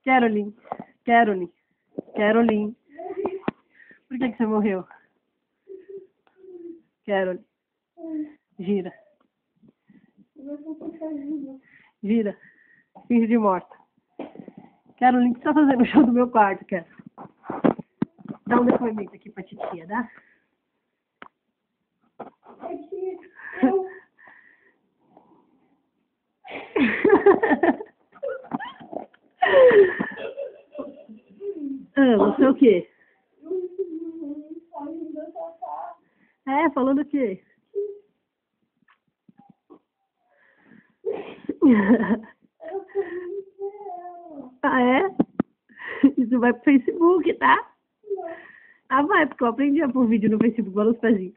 Caroline. Caroline. Caroline. Por que você morreu? Caroline. Gira. Gira. Finge de morta. Caroline, o que você tá fazendo no chão do meu quarto, Carol? Dá um depoimento aqui pra titia, dá? Você é o quê? Falando o quê? Isso vai pro Facebook, tá? Vai, porque eu aprendi a pôr vídeo no Facebook, olha os pezinhos.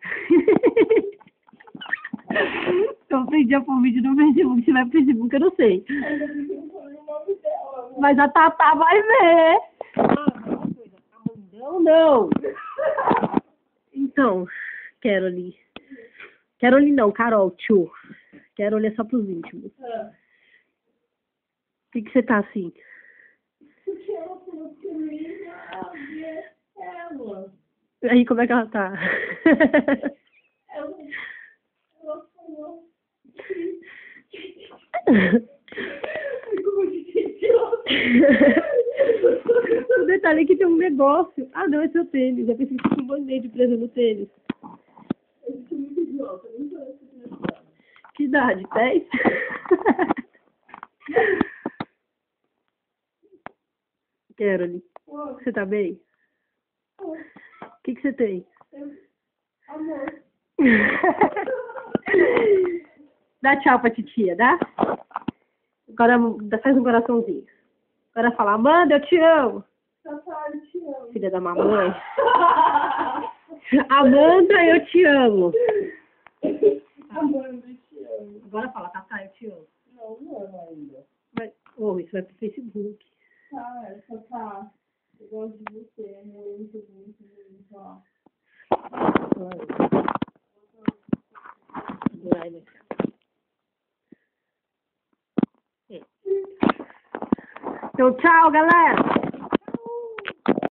Eu aprendi a pôr vídeo no Facebook, se vai pro Facebook, eu não sei. Mas a Tatá vai ver. Não. Então, Caroline. Caroline não, Carol, tio. Caroline é só pros íntimos. Por que você tá assim? Porque ela falou que eu ia ver ela. Aí, como é que ela tá? Ela falou que... O detalhe é que tem um negócio. Não, esse é o tênis. Eu pensei que tinha um band-aid preso no tênis. Eu sou muito idiota, não parece que Que idade? 10? Caroline, você tá bem? O que você tem? Amor. Dá tchau pra titia, dá? Agora faz um coraçãozinho. Agora fala, Amanda, eu te amo. Papai, eu te amo. Filha da mamãe. Amanda, eu te amo. Amanda, eu te amo. Agora fala, Tatá, eu te amo. Não amo ainda. Isso vai pro Facebook. Tá. Eu gosto de você, muito. Ó. Vai, né? Então, tchau, galera!